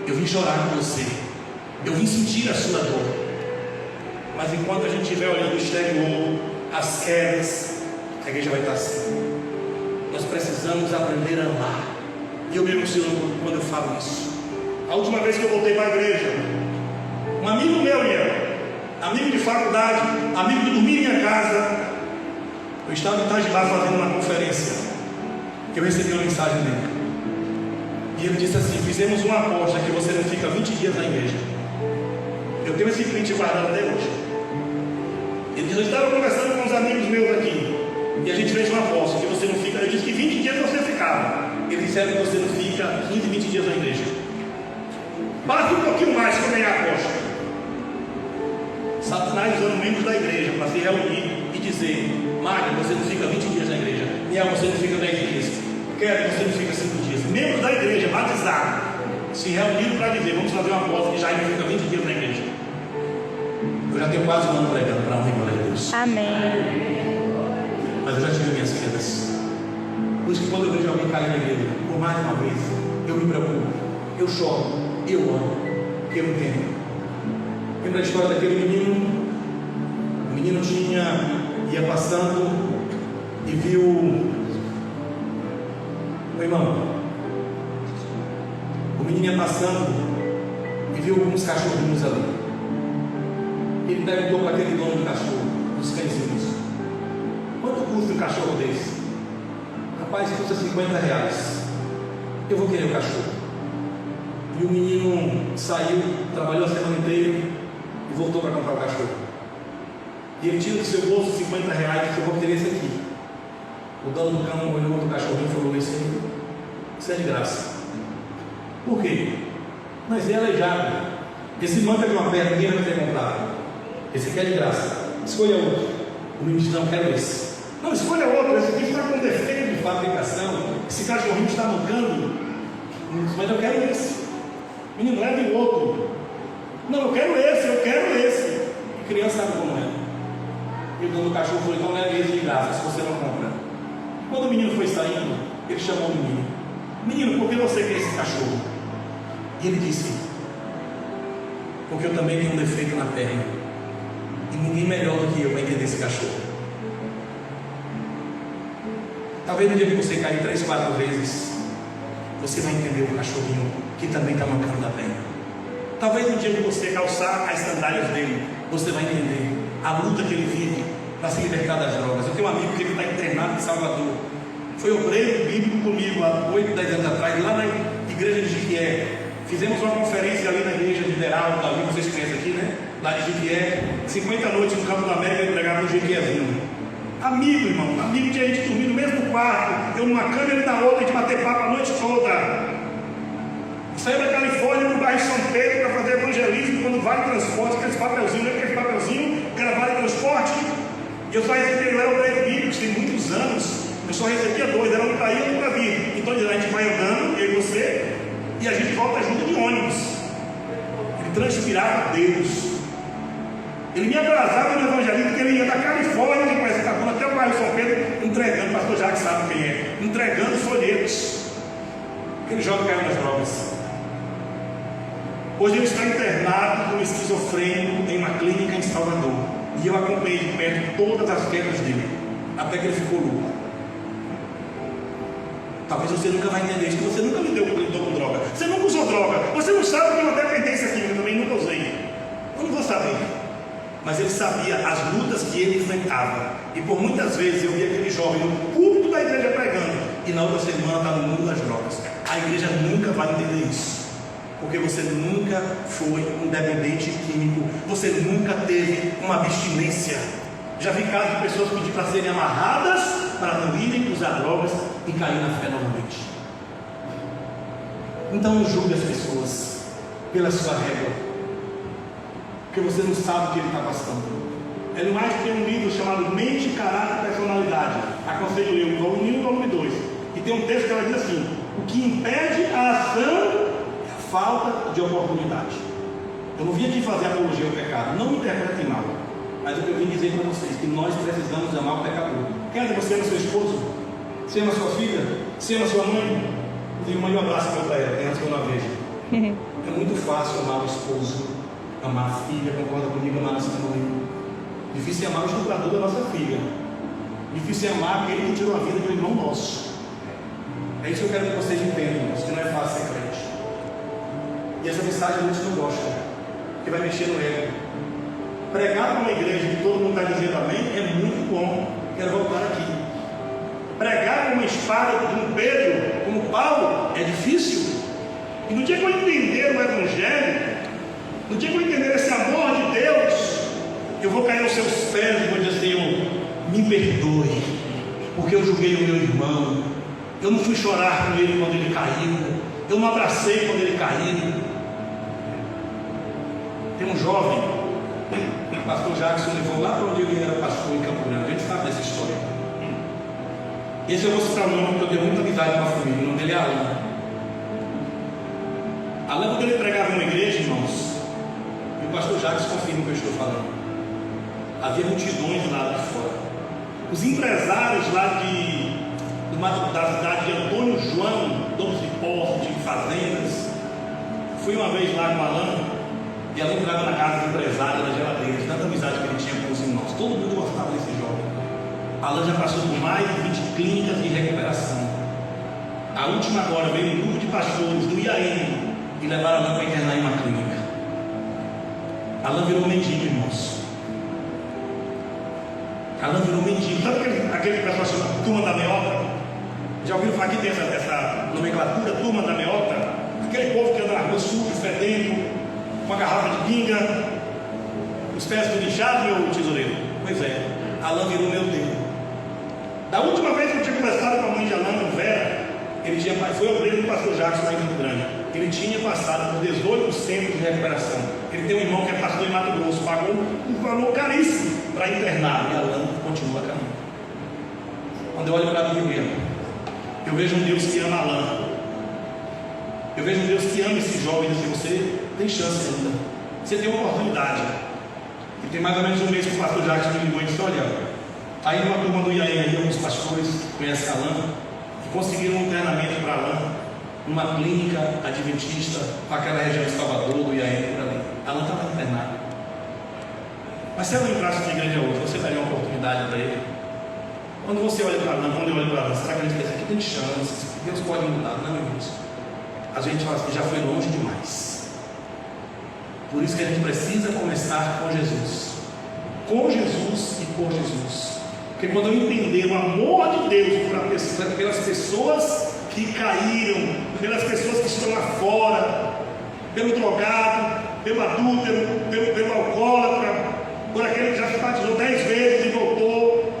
Eu vim chorar com você, eu vim sentir a sua dor. Mas enquanto a gente estiver olhando o exterior, as quedas, a igreja vai estar assim. Nós precisamos aprender a amar. E eu me emociono quando eu falo isso. A última vez que eu voltei para a igreja, um amigo meu, amigo de faculdade, amigo de dormir em minha casa, eu estava em Itajibá fazendo uma conferência. Eu recebi uma mensagem dele. E ele disse assim: fizemos uma aposta que você não fica 20 dias na igreja. Eu tenho esse print guardado até hoje. Ele disse: eu estava conversando com uns amigos meus aqui, e a gente fez uma aposta que você não fica. Eu disse que 20 dias você ficava. Eles disseram que você não fica 15, 20 dias na igreja. Basta um pouquinho mais para ganhar a aposta. Satanás usando membros da igreja para se reunir e dizer: Magno, você não fica 20 dias na igreja. Miel, você não fica 10 dias. Quero, você não fica 5 dias. Membros da igreja, batizados, se reuniram para dizer: vamos fazer uma aposta que já não fica 20 dias na igreja. Eu já tenho quase um ano pregando para a honra e glória de Deus. Amém. Mas eu já tive minhas quedas. Por isso que quando eu vejo alguém cair na igreja, por mais uma vez, eu me preocupo, eu choro, eu oro, porque eu entendo. Lembra a história daquele menino? O menino ia passando e viu, meu irmão, o menino ia passando e viu alguns cachorrinhos ali. Ele perguntou para aquele dono do cachorro, dos cãezinhos: quanto custa um cachorro desse? Rapaz, custa R$50. Eu vou querer o cachorro. E o menino saiu, trabalhou a semana inteira e voltou para comprar o cachorro. E ele tira do seu bolso R$50 e disse: eu vou querer esse aqui. O dono do cão olhou do cachorrinho e falou: isso é de graça. Por quê? Mas é aleijado. Esse manca de uma perna ninguém vai ter comprado. Esse aqui é de graça. Escolha outro. O menino disse: não, quero esse. Não, escolha outro. Esse aqui está com defeito de fabricação. Esse cachorrinho está mancando. Mas eu quero esse. Menino, leve o outro. Não, eu quero esse. E criança sabe como é. E o dono do cachorro falou: então leve esse de graça, se você não compra. Quando o menino foi saindo, ele chamou o menino: menino, por que você quer esse cachorro? E ele disse: porque eu também tenho um defeito na perna. E ninguém melhor do que eu vai entender esse cachorro. Talvez no dia que você cair 3, 4 vezes, você vai entender o cachorrinho que também está mancando da perna. Talvez no dia que você calçar as sandálias dele, você vai entender a luta que ele vive para se libertar das drogas. Eu tenho um amigo que está internado em Salvador. Foi obreiro bíblico comigo há 8, 10 anos atrás, lá na igreja de Jiquié. Fizemos uma conferência ali na igreja de Deral, ali vocês conhecem aqui, né? Lá de Jiquié, 50 noites no Campo da América, ele pregava no Jiquiézinho. Amigo, irmão, amigo de a gente dormir no mesmo quarto, eu numa cama e ele na outra, a gente bater papo a noite toda. Saiu da Califórnia no bairro São Pedro para fazer evangelismo quando vale transporte, aqueles papelzinhos, lembra aquele papelzinho que era vale transporte? E eu só recebi, eu era obreiro bíblico, tem muitos anos, eu só recebia 2, era um para ir e um para vir. Então a gente vai andando, eu e você, e a gente volta junto de ônibus. Ele transpirava Deus. Ele me atrasava no evangelismo, porque ele ia da Califórnia, que conhece Itabuna, até o bairro São Pedro, entregando, o pastor Jacques sabe quem é, entregando folhetos. Aquele jovem caiu nas drogas. Hoje ele está internado como esquizofrênico em uma clínica em Salvador. E eu acompanhei de perto todas as quedas dele, até que ele ficou louco. Talvez você nunca vai entender isso, porque você nunca lidou com droga. Você nunca usou droga. Você não sabe que eu até dependência química, eu também nunca usei. Eu não vou saber. Mas ele sabia as lutas que ele enfrentava. E por muitas vezes eu via aquele jovem no púlpito da igreja pregando, e na outra semana está no mundo das drogas. A igreja nunca vai entender isso, porque você nunca foi um dependente químico, você nunca teve uma abstinência. Já vi casos de pessoas pedir para serem amarradas para não irem usar drogas e cair na fé novamente. Então não julgue as pessoas pela sua régua, porque você não sabe o que ele está passando. Ellen White tem um livro chamado Mente, Caráter e Personalidade. Aconselho ler o volume 1 e o volume 2. E tem um texto que ela diz assim: o que impede a ação é a falta de oportunidade. Eu não vim aqui fazer apologia ao pecado, não me interpretem mal. Mas o que eu vim dizer para vocês, que nós precisamos amar o pecador. Quer dizer, você ama seu esposo? Você ama sua filha? Você ama sua mãe? Eu mando um abraço para ela, antes que eu não a veja. É muito fácil amar o esposo, amar a filha, concorda comigo, amar a nossa mãe. Difícil é amar o estuprador da nossa filha. Difícil é amar aquele que tirou a vida de um irmão nosso. É isso que eu quero que vocês entendam, irmãos, que não é fácil ser crente. E essa mensagem muitos não gostam, porque vai mexer no ego. Pregar para uma igreja que todo mundo está dizendo amém é muito bom. Quero voltar aqui. Pregar com uma espada como Pedro, como Paulo, é difícil. E no dia que eu entender o Evangelho, no dia que eu entender esse amor de Deus, eu vou cair aos seus pés e vou dizer: Senhor, me perdoe, porque eu julguei o meu irmão, eu não fui chorar com ele quando ele caiu, eu não abracei quando ele caiu. Tem um jovem, o pastor Jackson levou lá para onde ele era pastor em Campo Grande. A gente Esse eu vou citar o nome porque eu tenho muita amizade com a família. O nome dele é Alan. Alan, quando ele pregava uma igreja, irmãos, e o pastor Jacques confirma o que eu estou falando, havia multidões lá de fora. Os empresários lá da cidade de Antônio João, donos de postos, de fazendas, fui uma vez lá com Alan, e ela entrava na casa do empresário, na geladeira, de tanta amizade que ele tinha com os irmãos. Todo mundo gostava desse jovem. Alan já passou por mais de 20 clínicas de recuperação. A última agora veio um grupo de pastores do IAM e levaram Alan para internar em uma clínica. Alan virou mendigo, irmãos. Alan virou mendigo. Sabe aquele pessoal chama turma da meota? Já ouviram falar aqui dessa nomenclatura, turma da meota? Aquele povo que anda na rua sujo, fedendo, com uma garrafa de pinga, os pés do lixado, meu tesoureiro. Pois é, Alan virou meu Deus. Da última vez que eu tinha conversado com a mãe de Alan, Vera, foi obreiro do pastor Jacques lá em Campo Grande. Ele tinha passado por 18 centros de recuperação. Ele tem um irmão que é pastor em Mato Grosso, pagou um valor caríssimo para internar, e Alan continua caminhando. Quando eu olho para a Bíblia, eu vejo um Deus que ama Alan. Eu vejo um Deus que ama esse jovem e diz: você tem chance ainda, você tem uma oportunidade. E tem mais ou menos um mês que o pastor Jacques me ligou e disse: olha, aí numa turma do IAM, aí alguns pastores conhecem Alan e conseguiram um internamento para Alan numa clínica adventista para aquela região de Salvador, do IAM, por ali. Alan estava internado. Mas se ela entrasse de igreja hoje, você daria uma oportunidade para ele? Quando você olha para Alan, quando eu olho para Alan, será que a gente pensa que tem chance? Deus pode mudar? Não, irmãos. A gente fala assim: já foi longe demais. Por isso que a gente precisa começar com Jesus. Com Jesus e por Jesus. Porque quando eu entender o amor de Deus pelas pessoas que caíram, pelas pessoas que estão lá fora, pelo drogado, pelo adúltero, pelo alcoólatra, por aquele que já se batizou 10 vezes e voltou,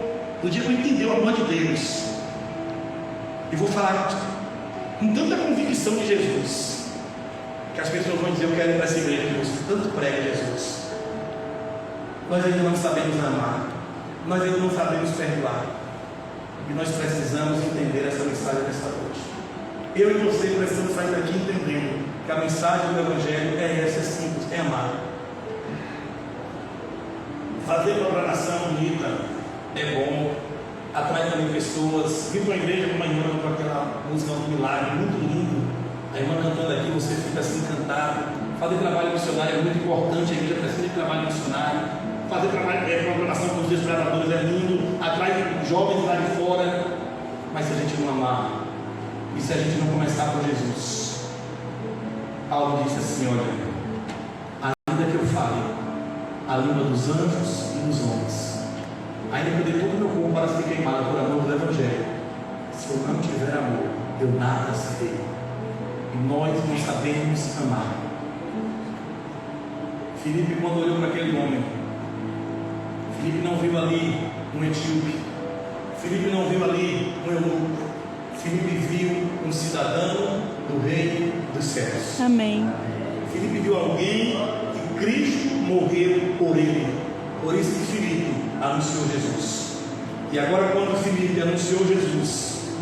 no dia que eu entender o amor de Deus, e vou falar com tanta convicção de Jesus, que as pessoas vão dizer: eu quero ir para essa igreja que você tanto prega Jesus. Nós ainda não sabemos amar, nós ainda não sabemos perdoar, e nós precisamos entender essa mensagem nesta noite. Eu e você precisamos sair daqui entendendo que a mensagem do Evangelho é essa, é simples, é amar. Fazer programação bonita é bom, atrai também pessoas. Vir para a igreja com uma irmã com aquela música do milagre, muito lindo, a irmã cantando aqui, você fica assim encantado. Fazer trabalho missionário é muito importante, a igreja precisa de trabalho missionário. Fazer programação com os desbravadores é lindo, atrai jovens lá de fora. Mas se a gente não amar, e se a gente não começar por Jesus, Paulo disse assim: olha, ainda que eu fale a língua dos anjos e dos homens, ainda que eu dê todo o meu corpo para ser queimado por amor do Evangelho, se eu não tiver amor, eu nada serei. E nós não sabemos amar. Filipe, quando olhou para aquele homem, Filipe não viu ali um etíope, Filipe não viu ali um eunuco, Filipe viu um cidadão do reino dos céus. Amém. Filipe viu alguém que Cristo morreu por ele. Por isso que Filipe anunciou Jesus. E agora, quando Filipe anunciou Jesus,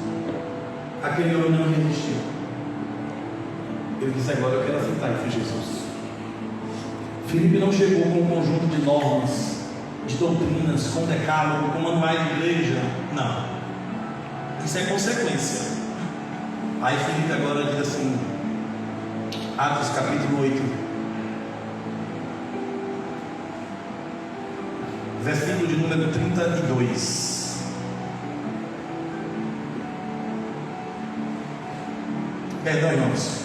aquele homem não resistiu. Ele disse: agora eu quero aceitar que foi Jesus. Filipe não chegou com um conjunto de normas, de doutrinas, com decálogo, com manuais de igreja. Não. Isso é consequência. Aí Filipe agora diz assim, Atos capítulo 8, versículo de número 32. Perdão, irmãos.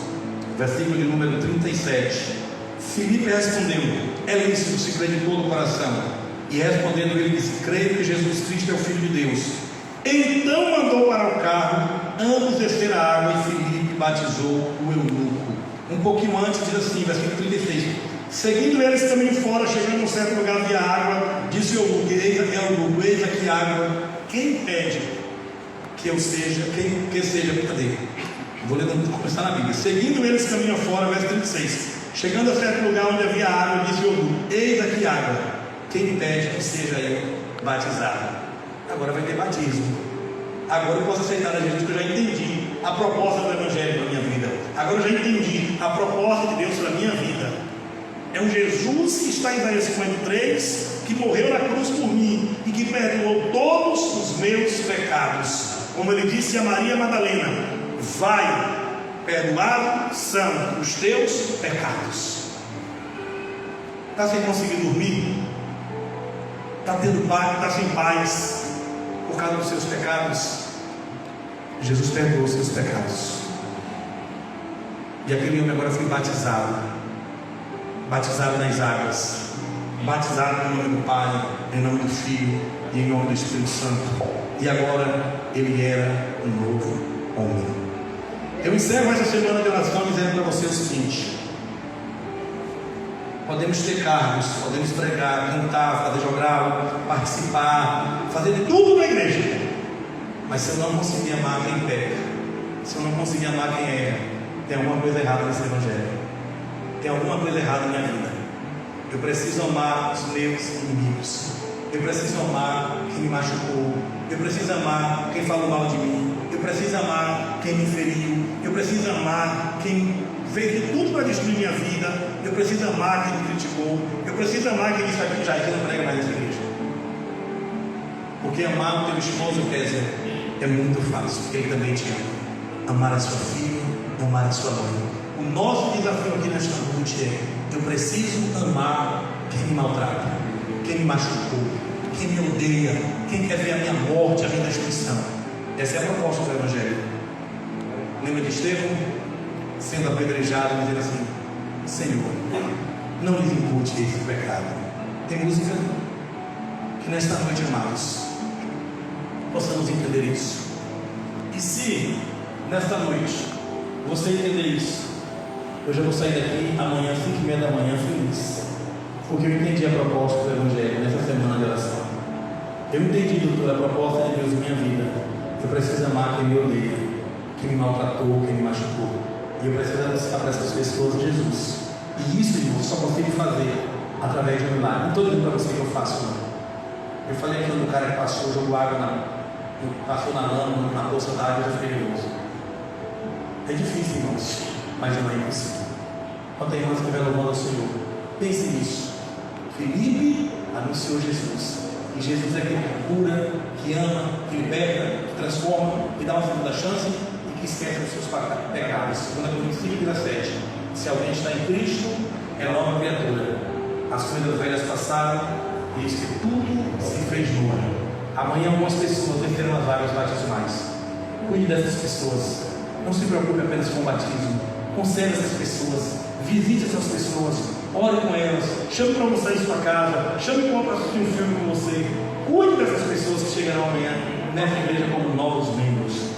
Versículo de número 37. Filipe respondeu: é lícito se crer de todo o coração. E respondendo ele disse: creio que Jesus Cristo é o Filho de Deus. Então mandou para o carro, ambos desceram a água e Filipe batizou o eunuco. Um pouquinho antes diz assim, versículo 36: seguindo eles caminho fora, chegando a um certo lugar havia água, disse o eunuco: eis aqui água, quem impede que eu seja, que seja, cadê? Vou ler, começar na Bíblia. Seguindo eles caminho fora, verso 36: chegando a certo lugar onde havia água, disse o eunuco: eis aqui água, quem impede que seja eu batizado? Agora vai ter batismo. Agora eu posso aceitar a Jesus, porque eu já entendi a proposta do Evangelho para a minha vida. Agora eu já entendi a proposta de Deus para a minha vida. É um Jesus que está em Isaías 53, que morreu na cruz por mim e que perdoou todos os meus pecados. Como ele disse a Maria Madalena: vai, perdoados são os teus pecados. Está sem conseguir dormir? Está tendo paz, está sem paz por causa dos seus pecados? Jesus perdoou os seus pecados. E aquele homem agora foi batizado nas águas, batizado em nome do Pai, em nome do Filho e em nome do Espírito Santo. E agora ele era um novo homem. Eu encerro essa semana de oração dizendo para você o seguinte: podemos ter cargos, podemos pregar, cantar, fazer jogral, participar, fazer de tudo na igreja, mas se eu não conseguir amar quem peca, se eu não conseguir amar quem erra, tem alguma coisa errada nesse evangelho, tem alguma coisa errada na minha vida. Eu preciso amar os meus inimigos, eu preciso amar quem me machucou, eu preciso amar quem falou mal de mim, eu preciso amar quem me feriu, eu preciso amar quem fez de tudo para destruir minha vida, eu preciso amar quem me criticou, eu preciso amar quem disse aqui: já não prega mais nessa igreja. Porque amar o teu esposo, Kézia, é muito fácil, porque ele também te ama. Amar a sua filha, amar a sua mãe. O nosso desafio aqui nesta noite é: eu preciso amar quem me maltrata, quem me machucou, quem me odeia, quem quer ver a minha morte, a minha destruição. Essa é a proposta do Evangelho. Lembra de Estevão sendo apedrejado, dizendo assim: Senhor, não lhes impute esse pecado. Tem música? Que nesta noite, amados, possamos entender isso. E se nesta noite você entender isso, eu já vou sair daqui amanhã, 5h30 da manhã, feliz, porque eu entendi a proposta do Evangelho nessa semana de oração. Eu entendi, doutor, a proposta de Deus em minha vida. Eu preciso amar quem me odeia, quem me maltratou, quem me machucou. E eu preciso anunciar para essas pessoas Jesus. E isso, irmão, só consigo fazer através de um milagre. Não estou dizendo para você que eu faço, não. Eu falei aqui do cara que passou, jogou água passou na lama, na bolsa d'água, eu fiquei nervoso. É difícil, irmãos, mas não é impossível. Quando a irmã estiver louvando ao Senhor, pense nisso. Felipe anunciou Jesus. E Jesus é aquele que cura, que ama, que liberta, que transforma, que dá uma segunda chance e que esquece os seus pecados. 2 Coríntios 5:17. Se alguém está em Cristo, é nova criatura. As coisas velhas passaram e eis que tudo se fez novo. Amanhã algumas pessoas entrarão nas vagas batismais. Cuide dessas pessoas. Não se preocupe apenas com o batismo. Conceda essas pessoas. Visite essas pessoas. Ore com elas. Chame para almoçar em sua casa. Chame para assistir um filme com você. Cuide dessas pessoas que chegarão amanhã nessa igreja como novos membros.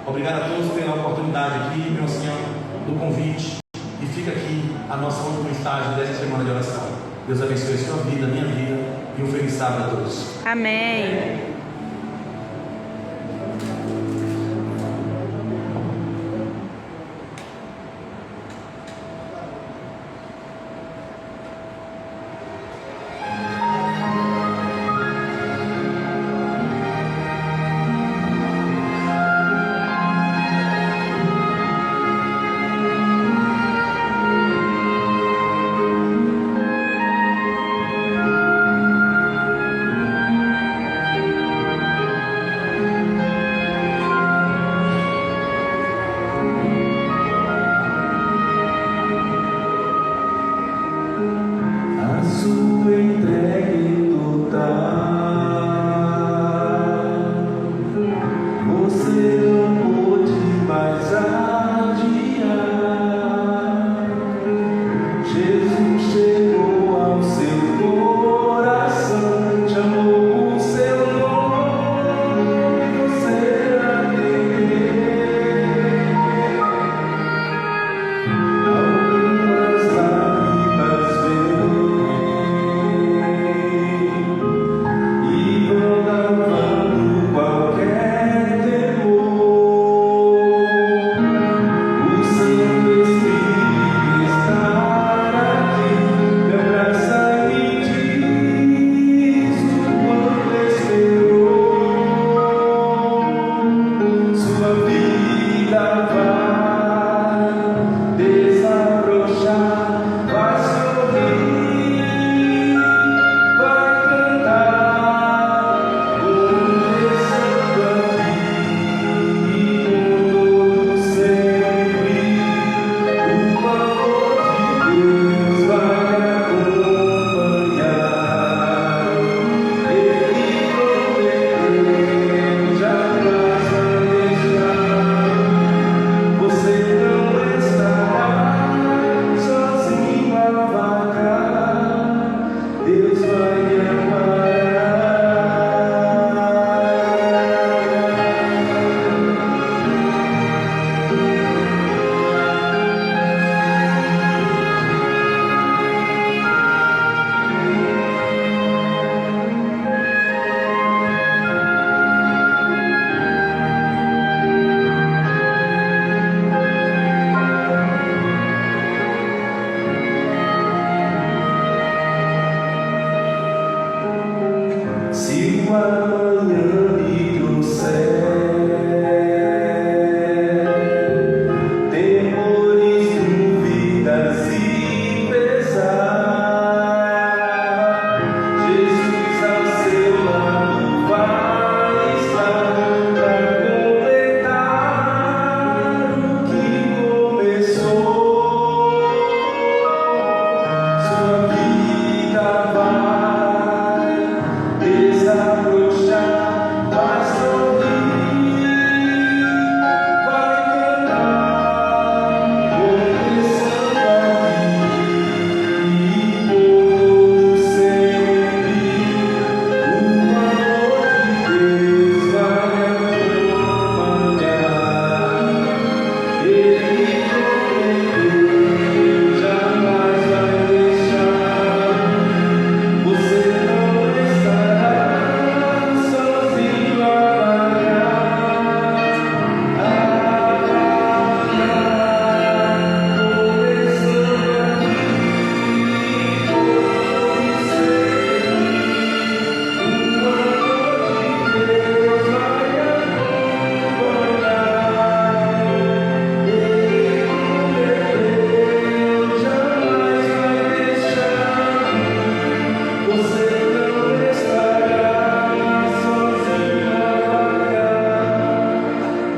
Obrigado a todos pela oportunidade aqui, meu Senhor, do convite. E fica aqui a nossa última mensagem dessa semana de oração. Deus abençoe a sua vida, a minha vida, e um feliz sábado a todos. Amém.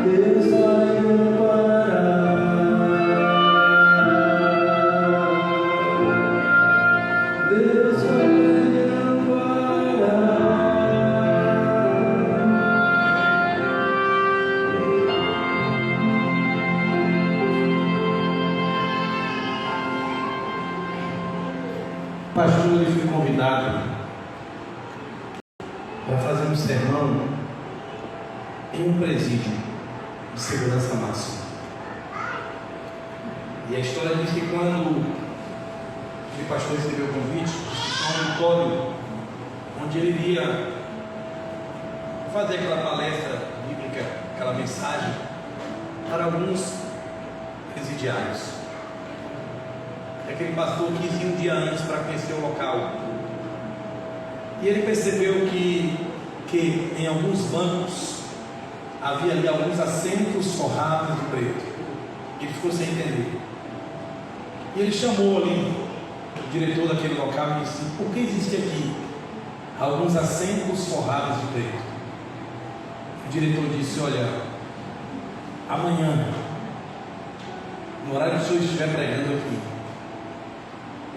Deus vai me amparar. Deus vai me amparar. O pastor ele foi convidado para fazer um sermão em um presídio de segurança máxima. E a história diz que quando o pastor recebeu o convite, tinha um auditório onde ele iria fazer aquela palestra bíblica, aquela mensagem para alguns presidiários. Aquele pastor quis ir um dia antes para conhecer o local. E ele percebeu que em alguns bancos havia ali alguns assentos forrados de preto. Ele ficou sem entender. E ele chamou ali o diretor daquele local e disse: por que existe aqui alguns assentos forrados de preto? O diretor disse: olha, amanhã, no horário que o senhor estiver pregando aqui,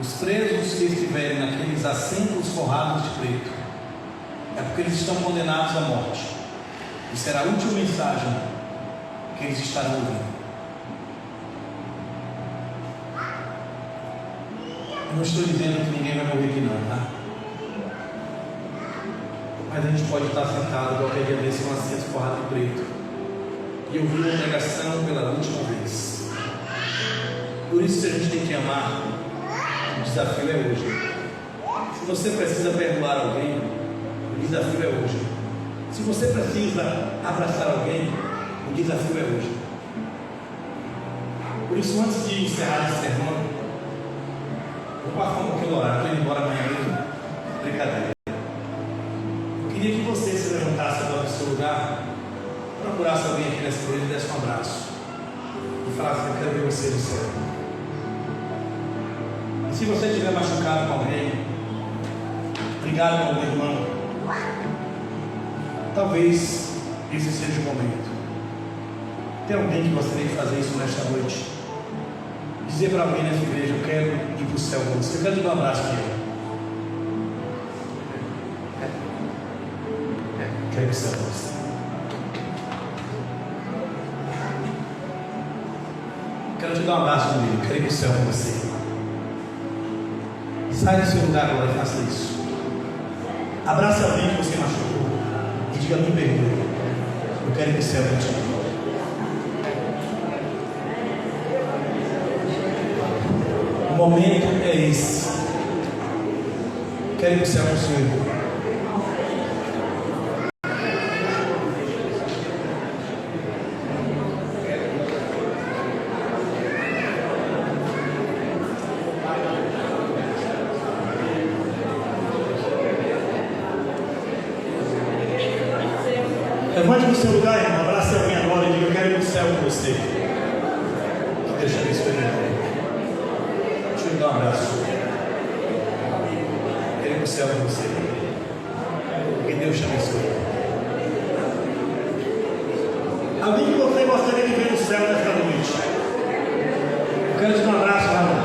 os presos que estiverem naqueles assentos forrados de preto é porque eles estão condenados à morte. E será a última mensagem que eles estarão ouvindo. Eu não estou dizendo que ninguém vai morrer aqui não, tá? Mas a gente pode estar sentado qualquer dia desse com assento forrado de preto e ouvir uma pregação pela última vez. Por isso que a gente tem que amar. O desafio é hoje. Se você precisa perdoar alguém, o desafio é hoje. Se você precisa abraçar alguém, o desafio é hoje. Por isso, antes de encerrar esse sermão, vou passar um pouquinho do horário, estou indo embora amanhã mesmo. Brincadeira. Eu queria que você se levantasse agora do seu lugar, procurasse alguém aqui nessa igreja e desse um abraço e falasse: eu quero ver você no céu. E se você estiver machucado com alguém, brigado com algum irmão, talvez esse seja o momento. Tem alguém que gostaria de fazer isso nesta noite? Dizer para alguém nessa igreja: eu quero ir para o céu com você, eu quero te dar um abraço aqui. Quero ir para o céu com você. Quero te dar um abraço comigo, quero ir para o céu com você. Sai do seu lugar agora e faça isso. Abraça alguém que você machucou e diga: me perdoe, eu quero ir para o céu contigo. O momento é esse. Quero ir para o céu com o Senhor. Levante no seu lugar, irmão. Abrace alguém agora e diga: eu quero ir para o céu com você. Que Deus te abençoe, irmão. Deixa eu lhe dar um abraço. Eu quero ir para o céu com você. Que Deus te abençoe. Alguém que você gostaria de ver no céu nesta noite? Eu quero te dar um abraço, irmão.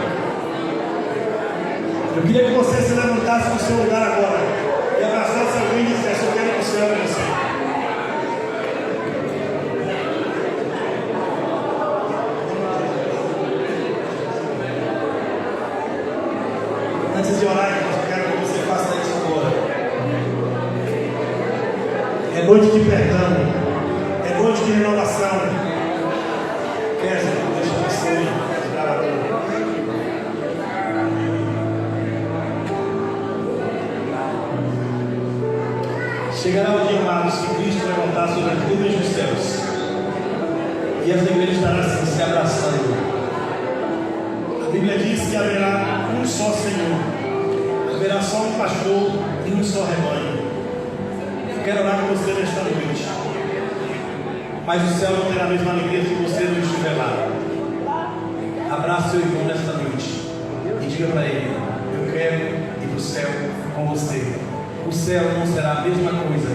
Eu queria que você se levantasse no seu lugar agora e abraçasse alguém e dissesse: eu quero ir para o céu com você. Antes de orar, eu quero que você faça isso agora. É noite de perdão, é noite de renovação. Quer dizer, deixa eu abençoe. Chegará o dia, amados, que Cristo vai voltar sobre as nuvens dos céus e as igrejas estarão assim, se abraçando. A Bíblia diz que haverá um só Senhor, haverá só um pastor e um só rebanho. Eu quero orar com você nesta noite, mas o céu não terá a mesma alegria se você não estiver lá. Abraça seu irmão nesta noite e diga para ele: eu quero ir para o céu com você. O céu não será a mesma coisa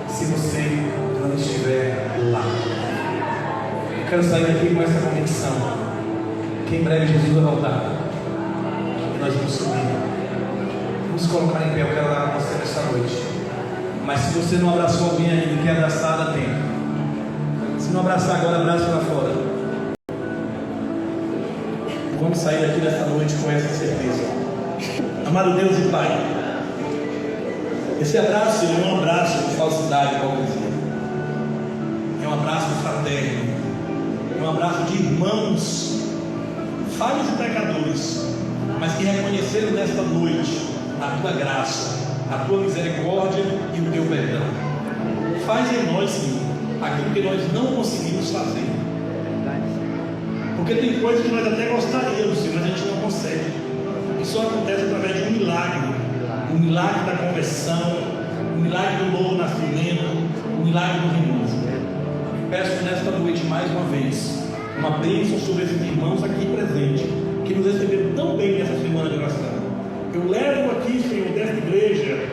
se você não estiver lá. quero sair daqui com essa convicção que em breve Jesus vai voltar e nós vamos subir. Vamos colocar em pé. Eu quero orar com você nesta noite. Mas se você não abraçou alguém ainda e quer abraçar, dá tempo. Se não abraçar agora, abraça lá fora. Vamos sair daqui desta noite com essa certeza. Amado Deus e Pai, esse abraço não é um abraço de falsidade, hipocrisia. É um abraço fraterno. É um abraço de irmãos, falhos e pecadores, mas que reconheceram nesta noite a Tua graça, a Tua misericórdia e o Teu perdão. Faz em nós, Senhor, aquilo que nós não conseguimos fazer. Porque tem coisas que nós até gostaríamos, Senhor, mas a gente não consegue. Isso acontece através de um milagre da conversão, um milagre do novo nascimento, um milagre do renovo. Peço nesta noite mais uma vez uma bênção sobre esses irmãos aqui presentes, que nos receberam tão bem nessa semana de oração. Eu levo aqui, Senhor, desta igreja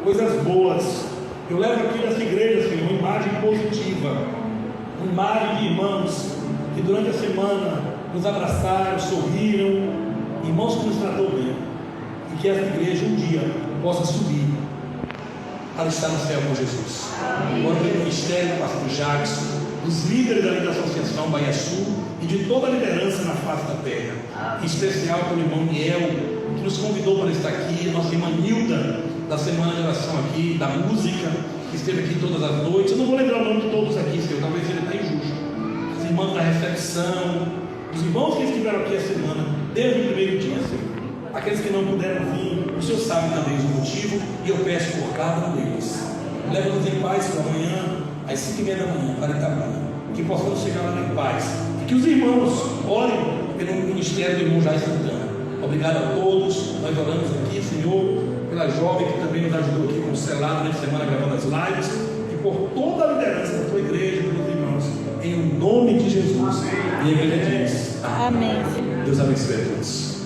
coisas boas. Eu levo aqui dessa igreja, Senhor, uma imagem positiva, uma imagem de irmãos que durante a semana nos abraçaram, sorriram, irmãos que nos tratou bem, e que essa igreja um dia possa subir para estar no céu com Jesus. Agora pelo ministério do pastor Jackson, dos líderes da Associação Bahia Sul e de toda a liderança na face da terra, em especial pelo irmão Miel, que nos convidou para estar aqui, nossa irmã Nilda, da semana de oração aqui, da música, que esteve aqui todas as noites. Eu não vou lembrar o nome de todos aqui, Senhor, talvez ele está injusto. Os irmãos da recepção, os irmãos que estiveram aqui a semana, desde o primeiro dia, Senhor. Aqueles que não puderam vir, o Senhor sabe também o motivo, e eu peço por cada um deles. Leva-nos em paz para amanhã, às 5h30 da manhã, para Itabuna, que possamos chegar lá em paz, e que os irmãos orem pelo ministério do irmão Jair Santana. Obrigado a todos. Nós oramos aqui, Senhor, pela jovem que também nos ajudou aqui como selado nessa semana gravando as lives, e por toda a liderança da tua igreja, pelos irmãos, em nome de Jesus. E a igreja diz: Amém. Deus abençoe a todos.